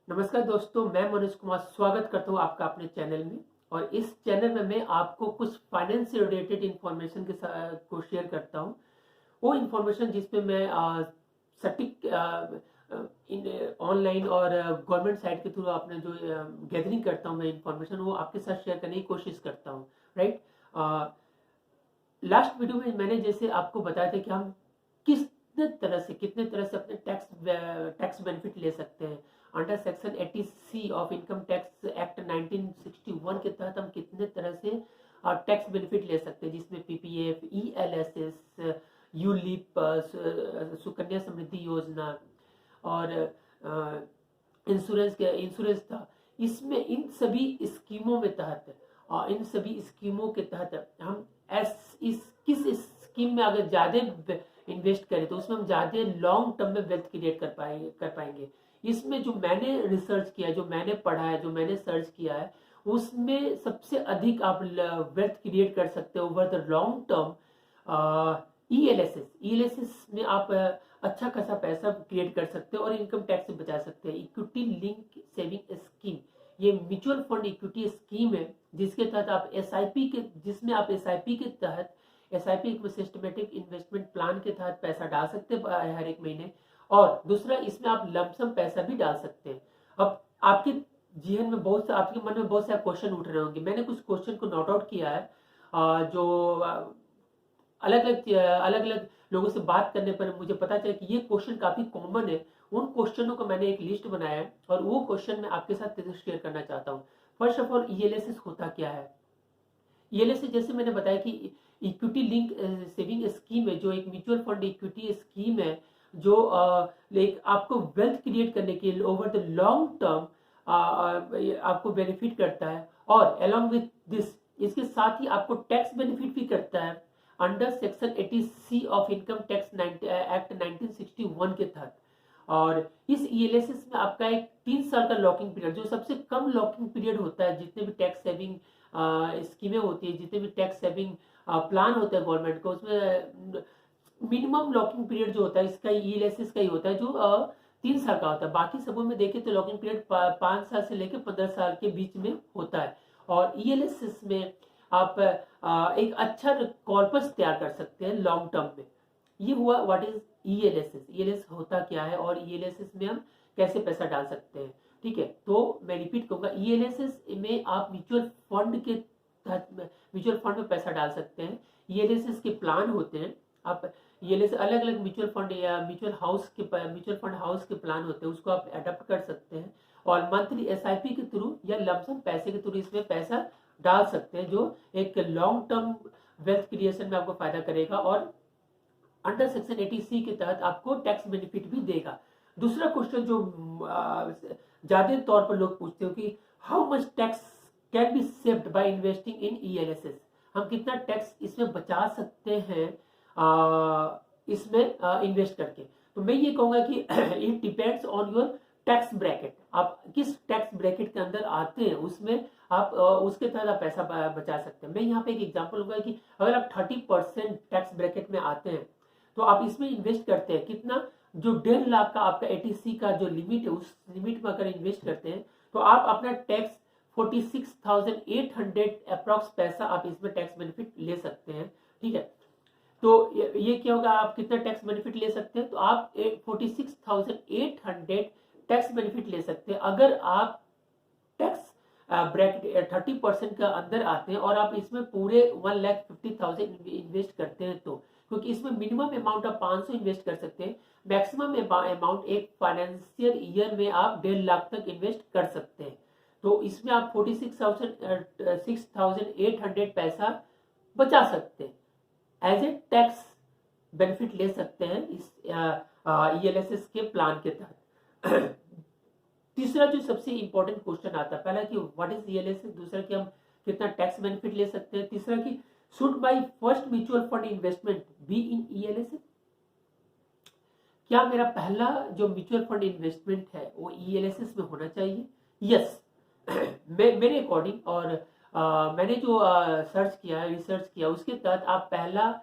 नमस्कार दोस्तों, मैं मनोज कुमार स्वागत करता हूँ आपका अपने चैनल में। और इस चैनल में मैं आपको कुछ फाइनेंस से रिलेटेड इंफॉर्मेशन के साथ को शेयर करता हूँ। वो इंफॉर्मेशन जिसमें मैं सटीक ऑनलाइन और गवर्नमेंट साइट के थ्रू अपने जो गैदरिंग करता हूँ मैं इंफॉर्मेशन, वो आपके साथ शेयर करने की कोशिश करता हूँ। राइट। लास्ट वीडियो में मैंने जैसे आपको बताया था कि हम कितने तरह से अपने टैक्स बेनिफिट ले सकते हैं under section 80C of income tax act 1961 के तहत। हम कितने तरह से टैक्स बेनिफिट ले सकते हैं, जिसमें PPF, ELSS, ULIP, Sukanya Samriddhi योजना और इंश्योरेंस था। इसमें इन सभी स्कीमों के तहत हम किस स्कीम में अगर ज्यादा इन्वेस्ट करें तो उसमें हम ज्यादा लॉन्ग टर्म में वेल्थ क्रिएट कर पाएंगे। इसमें जो मैंने रिसर्च किया है, जो मैंने पढ़ा है, जो मैंने सर्च किया है, उसमें सबसे अधिक आप वेल्थ क्रिएट कर सकते हो over the long term ELSS में आप अच्छा खासा पैसा क्रिएट कर सकते हो और इनकम टैक्स से बचा सकते हैं। इक्विटी लिंक सेविंग स्कीम, ये म्यूचुअल फंड इक्विटी स्कीम है जिसके तहत आप एसआईपी के तहत एसआईपी सिस्टमेटिक इन्वेस्टमेंट प्लान के तहत पैसा डाल सकते हैं हर एक महीने। और दूसरा, इसमें आप लमसम पैसा भी डाल सकते हैं। अब आपके आपके मन में बहुत सारे क्वेश्चन उठ रहे होंगे। मैंने कुछ क्वेश्चन को नोट आउट किया है, जो अलग अलग लोगों से बात करने पर मुझे पता चला कि ये क्वेश्चन काफी कॉमन है। उन क्वेश्चनों का मैंने एक लिस्ट बनाया है और वो क्वेश्चन मैं आपके साथ शेयर करना चाहता हूँ। फर्स्ट ऑफ ऑल, ईएलएसएस होता क्या है? ईएलएसएस जैसे मैंने बताया कि इक्विटी लिंक सेविंग स्कीम है, जो एक म्यूचुअल फंड इक्विटी स्कीम है, जो आपको वेल्थ क्रिएट करने के लिए ओवर द लॉन्ग टर्म आपको बेनिफिट करता है। और अलोंग विथ दिस, इसके साथ ही आपको टैक्स बेनिफिट भी करता है under section 80C of income tax act 1961 के तहत। और इस ईएलएसएस में आपका एक 3 साल का लॉकिंग पीरियड, जो सबसे कम लॉकिंग पीरियड होता है जितने भी टैक्स सेविंग स्कीमें होती है, जितने भी टैक्स सेविंग प्लान होता है गवर्नमेंट का, उसमें मिनिमम लॉकिंग पीरियड जो होता है इसका ईएलएसएस का ही होता है, जो 3 साल का होता है। बाकी सबों में देखें तो लॉकिंग पीरियड 5 साल से लेकर 15 साल के बीच में होता है। और ईएलएसएस में आप एक अच्छा कॉर्पस तैयार कर सकते हैं लॉन्ग टर्म में। ये हुआ व्हाट इज ईएलएसएस। ईएलएस होता क्या है और ईएलएसएस में हम कैसे पैसा डाल सकते हैं। ठीक है, तो मैं रिपीट करूंगा, ईएलएसएस में आप म्यूचुअल फंड में पैसा डाल सकते हैं। ईएलएसएस के प्लान होते हैं। आप ईएलएस अलग अलग म्यूचुअल फंड या म्यूचुअल फंड हाउस के प्लान होते हैं, उसको आप अडॉप्ट कर सकते हैं और मंथली एसआईपी के थ्रू या लमसम पैसे के थ्रू इसमें पैसा डाल सकते हैं, जो एक लॉन्ग टर्म वेल्थ क्रिएशन में आपको फायदा करेगा और अंडर सेक्शन 80C के तहत आपको टैक्स बेनिफिट भी देगा। दूसरा क्वेश्चन जो ज्यादा तौर पर लोग पूछते हो कि how much tax can be saved by investing in ELSS, हम कितना टैक्स इसमें बचा सकते हैं इसमें इन्वेस्ट करके। तो मैं ये कहूंगा कि it depends on your tax bracket, आप किस टैक्स ब्रैकेट के अंदर आते हैं उसमें आप उसके तहत आप पैसा बचा सकते हैं। मैं यहाँ पे एक एग्जांपल लूंगा कि अगर आप 30% टैक्स ब्रैकेट में आते हैं तो आप इसमें इन्वेस्ट करते हैं कितना, जो 1.5 लाख का आपका 80C का जो लिमिट है, उस लिमिट में अगर इन्वेस्ट करते हैं तो आप अपना टैक्स 46,800 अप्रॉक्स पैसा आप इसमें टैक्स बेनिफिट ले सकते हैं। ठीक है, तो ये क्या होगा, आप कितना टैक्स बेनिफिट ले सकते हैं, तो आप 46,800 टैक्स बेनिफिट ले सकते हैं अगर आप टैक्स ब्रैकेट 30% का अंदर आते हैं और आप इसमें पूरे 1,50,000 इन्वेस्ट करते हैं। तो क्योंकि इसमें मिनिमम अमाउंट आप 500 इन्वेस्ट कर सकते हैं, मैक्सिमम अमाउंट एक फाइनेंशियल ईयर में आप 1.5 लाख तक इन्वेस्ट कर सकते हैं। तो इसमें आप 46,800 पैसा बचा सकते हैं, एज ए टैक्स बेनिफिट ले सकते हैं इस ईएलएसएस के प्लान के तहत। तीसरा जो सबसे इंपॉर्टेंट क्वेश्चन आता है, पहला कि व्हाट इज ईएलएसएस, दूसरा कि हम कितना टैक्स बेनिफिट ले सकते हैं, तीसरा कि should my first mutual fund investment be in ELSS, क्या मेरा पहला जो म्यूचुअल फंड इन्वेस्टमेंट है वो ईएलएसएस में होना चाहिए? यस। मेरे अकॉर्डिंग और मैंने जो रिसर्च किया उसके तहत आप पहला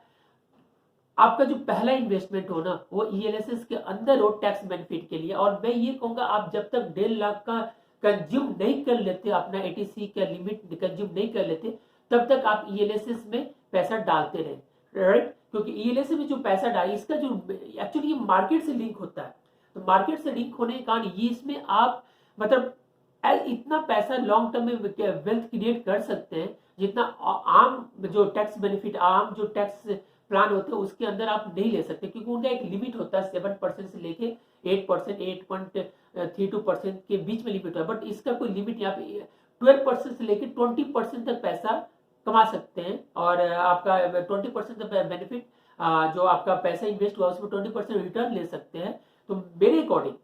आपका जो पहला इन्वेस्टमेंट हो ना वो ईएलएसएस के अंदर हो टैक्स बेनिफिट के लिए। और मैं ये कहूंगा आप जब तक 1.5 लाख का कंज्यूम नहीं कर लेते, अपना एटीसी का लिमिट कंज्यूम नहीं कर लेते, तब तक आप ईएलएसएस में पैसा डालते रहे, राइट। क्योंकि ईएलएसएस में जो पैसा डाले इसका जो एक्चुअली ये मार्केट से लिंक होता है, तो मार्केट से लिंक होने के कारण ये इसमें आप मतलब इतना पैसा लॉन्ग टर्म में वेल्थ क्रिएट कर सकते हैं जितना आम जो टैक्स बेनिफिट, आम जो टैक्स प्लान होते हैं उसके अंदर आप नहीं ले सकते, क्योंकि उनका एक लिमिट होता है 7% से लेके 8%, 8.32% के बीच में लिमिट है। बट इसका कोई लिमिट यहाँ पे 12% से लेके 20% तक पैसा कमा सकते हैं, और आपका 20% तक बेनिफिट जो आपका पैसा इन्वेस्ट हुआ उसमें 20% रिटर्न ले सकते हैं। तो मेरे अकॉर्डिंग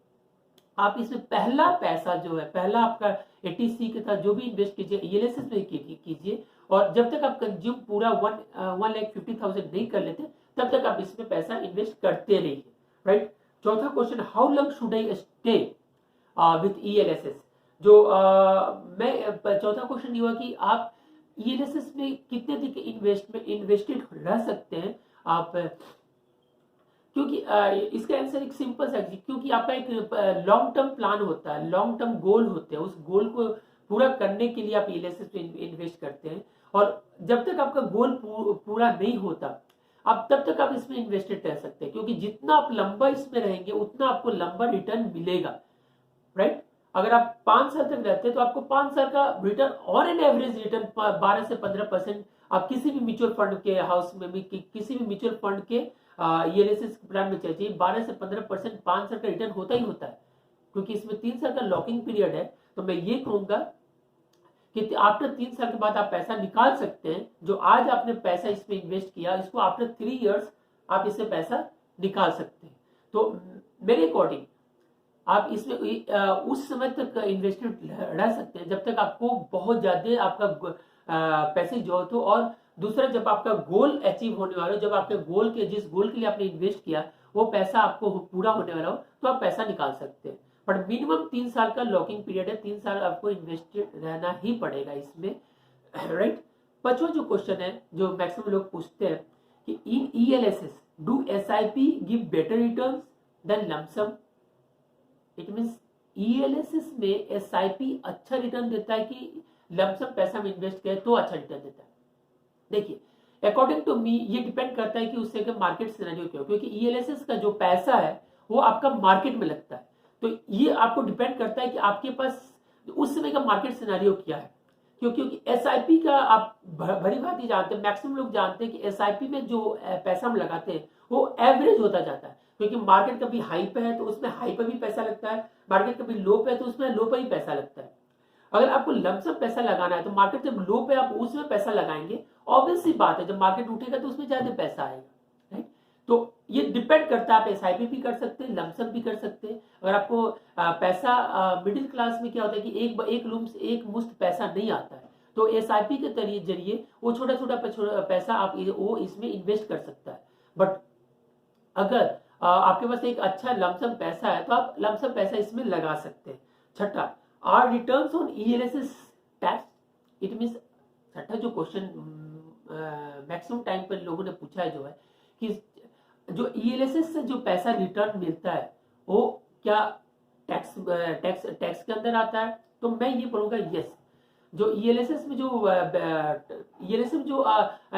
आप इसमें पहला पैसा जो है, पहला आपका एटीसी के साथ जो भी इन्वेस्ट कीजिए ईएलएसएस में कीजिए, और जब तक आप कंज्यूम पूरा 1,50,000 नहीं कर लेते तब तक आप इसमें पैसा इन्वेस्ट करते रहिए, राइट। चौथा question, how long should I stay with ELSS. जो मैं चौथा क्वेश्चन ये हुआ कि आप ईएलएसएस में कितने दिन इन्वेस्टेड रह सकते हैं आप, क्योंकि इसका आंसर एक सिंपल सा, क्योंकि आपका एक लॉन्ग टर्म प्लान होता है, लॉन्ग टर्म गोल होते हैं, उस गोल को पूरा करने के लिए आप ईएलएसएस में इन्वेस्ट करते हैं। और जब तक आपका गोल पूरा नहीं होता आप तब तक आप इसमें इन्वेस्टेड रह सकते हैं, क्योंकि जितना आप लंबा इसमें रहेंगे उतना आपको लंबा रिटर्न मिलेगा, राइट। अगर आप 5 साल तक रहते हैं तो आपको 5 साल का रिटर्न और एन एवरेज रिटर्न 12 से 15% आप किसी भी म्यूचुअल फंड के हाउस में भी, किसी भी म्यूचुअल फंड के ईएलएसएस प्लान में चाहिए 12 से 15% 5 साल का रिटर्न होता ही होता है, क्योंकि इसमें 3 साल का लॉकिंग पीरियड है। तो मैं ये कहूंगा कि आफ्टर 3 साल के बाद आप पैसा निकाल सकते हैं, जो आज आपने पैसा इसमें इन्वेस्ट किया इसको आफ्टर 3 इयर्स आप इससे पैसा निकाल सकते हैं। तो मेरे अकॉर्डिंग आप इसमें उस समय तक इन्वेस्टेड रह सकते हैं जब तक आपको बहुत ज्यादा आपका पैसे की जरूरत हो, और दूसरा जब आपका गोल अचीव होने वाला हो, जब आपके गोल के जिस गोल के लिए आपने इन्वेस्ट किया वो पैसा आपको पूरा होने वाला हो तो आप पैसा निकाल सकते हैं। बट मिनिमम 3 साल का लॉकिंग पीरियड है, 3 साल आपको इन्वेस्टेड रहना ही पड़ेगा इसमें, राइट। पांचवा जो क्वेश्चन है जो मैक्सिमम लोग पूछते हैं कि in ELSS do SIP give better returns than lump sum. It means ELSS में एसआईपी अच्छा रिटर्न देता है कि लमसम पैसा में इन्वेस्ट करें तो अच्छा रिटर्न देता है। देखिए अकॉर्डिंग टू मी ये डिपेंड करता है कि उससे मार्केट सिनेरियो क्या हो, क्योंकि ईएलएसएस का जो पैसा है वो आपका मार्केट में लगता है, तो ये आपको डिपेंड करता है कि आपके पास उस समय का मार्केट सिनेरियो क्या है। क्योंकि एसआईपी का आप भली भांति जानते हैं, मैक्सिमम लोग जानते हैं कि एसआईपी में जो पैसा हम लगाते हैं वो एवरेज होता जाता है, क्योंकि मार्केट कभी हाई पे है तो उसमें हाई पे भी पैसा लगता है, मार्केट कभी लो पे है तो उसमें लो पे ही पैसा लगता है। अगर आपको लमसम पैसा लगाना है तो मार्केट जब लो पे आप उसमें पैसा लगाएंगे, ऑब्वियस सी बात है जब मार्केट उठेगा तो उसमें ज्यादा पैसा आएगा, राइट। तो ये डिपेंड करता है, आप एसआईपी भी कर सकते हैं, लमसम भी कर सकते हैं। अगर आपको पैसा मिडिल क्लास में क्या होता है कि एक मुश्त पैसा नहीं आता है, तो एसआईपी के जरिए वो छोटा छोटा पैसा आप वो इसमें इन्वेस्ट कर सकता है। बट अगर आपके पास एक अच्छा लमसम पैसा है तो आप लमसम पैसा इसमें लगा सकते हैं। छठा, are returns on ELSS tax. It means छठा जो क्वेश्चन मैक्सिमम टाइम पर लोगों ने पूछा है जो है कि जो ईएलएसएस से जो पैसा रिटर्न मिलता है वो क्या टैक्स के अंदर आता है। तो मैं ये बोलूंगा यस, जो ईएलएसएस में जो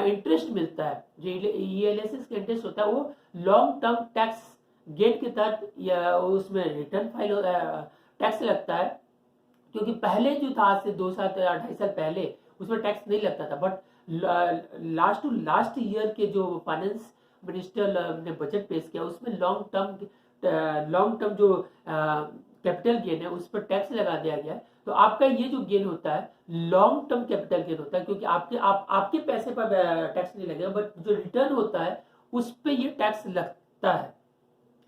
इंटरेस्ट मिलता है, जो ईएलएसएस का इंटरेस्ट होता है वो लॉन्ग टर्म टैक्स गेट के तहत या उसमें रिटर्न फाइल टैक्स लगता है। क्योंकि पहले जो था आज से 2 साल 2.5 साल पहले उसमें टैक्स नहीं लगता था, बट लास्ट ईयर के जो फाइनेंस मिनिस्टर ने बजट पेश किया उसमें लॉन्ग टर्म जो कैपिटल गेन है उस पर टैक्स लगा दिया गया है। तो आपका ये जो गेन होता है लॉन्ग टर्म कैपिटल गेन होता है, क्योंकि आपके पैसे पर टैक्स नहीं लगेगा, बट जो रिटर्न होता है उस पर ये टैक्स लगता है,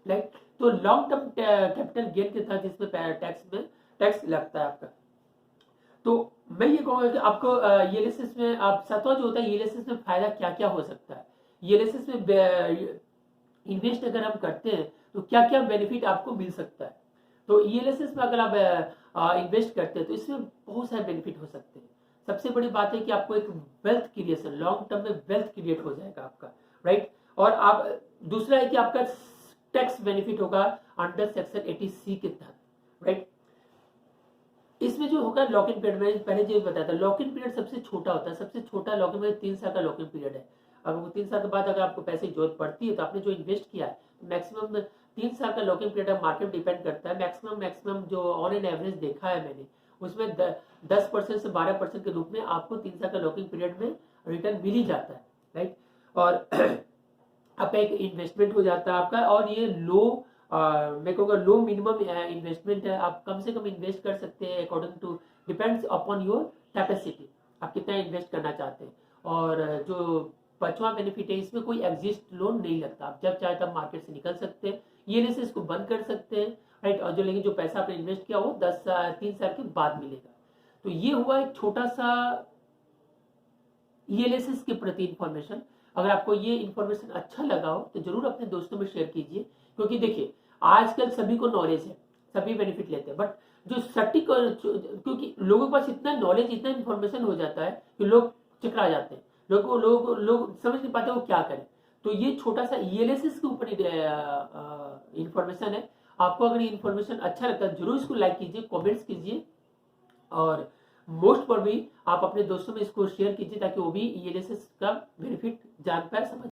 राइट। तो लॉन्ग टर्म कैपिटल गेन के तहत इसमें टैक्स लगता है आपका। तो मैं ये कहूंगा कि आपको ईएलएसएस में आप सातवां जो होता है ईएलएसएस में फायदा क्या क्या हो सकता है, ईएलएसएस में इन्वेस्ट अगर हम करते हैं तो क्या क्या बेनिफिट आपको मिल सकता है। तो ईएलएसएस में अगर आप इन्वेस्ट करते हैं तो इसमें बहुत सारे बेनिफिट हो सकते हैं। सबसे बड़ी बात है कि आपको एक वेल्थ क्रिएशन, लॉन्ग टर्म में वेल्थ क्रिएट हो जाएगा आपका, राइट। और आप दूसरा है कि आपका टैक्स बेनिफिट होगा अंडर सेक्शन 80C के तहत, राइट। इसमें जो होगा लॉक इन पीरियड, में पहले जो बताया था, लॉक इन पीरियड सबसे छोटा होता है, सबसे छोटा लॉक इन पीरियड 3 साल का लॉक इन पीरियड है। अब वो 3 साल के बाद अगर आपको पैसे की जरूरत पड़ती है तो आपने जो इन्वेस्ट किया है, मैक्सिमम 3 साल का lock in period market depend करता है। मैक्सिमम जो ऑन एन एवरेज देखा है मैंने, उसमें 10% से 12% के रूप में आपको 3 साल का लॉक इन पीरियड में रिटर्न मिल ही जाता है, राइट। और आपका एक इन्वेस्टमेंट हो जाता है आपका, और ये मैं कहूँगा लो मिनिमम इन्वेस्टमेंट है। आप कम से कम इन्वेस्ट कर सकते हैं according to depends upon your capacity, आप कितना इन्वेस्ट करना चाहते हैं। और जो पांचवा बेनिफिट है, इसमें कोई एग्जिस्ट लोन नहीं लगता, आप जब चाहे तब मार्केट से निकल सकते हैं, ये से इसको बंद कर सकते हैं, राइट। और जो लेकिन जो पैसा आपने इन्वेस्ट किया वो 3 साल के बाद मिलेगा। तो ये हुआ एक छोटा सा ELSS के प्रति इंफॉर्मेशन। अगर आपको ये इंफॉर्मेशन अच्छा लगा हो तो जरूर अपने दोस्तों में शेयर कीजिए, क्योंकि देखिए आजकल सभी को नॉलेज है, सभी बेनिफिट लेते हैं, बट जो सटीक, क्योंकि लोगों के पास इतना नॉलेज, इतना इंफॉर्मेशन हो जाता है कि लोग चकरा जाते हैं, लोग समझ नहीं पाते वो क्या करें। तो ये छोटा सा ELSS के ऊपर इंफॉर्मेशन है। आपको अगर ये इंफॉर्मेशन अच्छा लगता है जरूर इसको लाइक कीजिए, कमेंट्स कीजिए, और मोस्ट पर भी आप अपने दोस्तों में इसको शेयर कीजिए ताकि वो भी ELSS का बेनिफिट जान पाए, समझ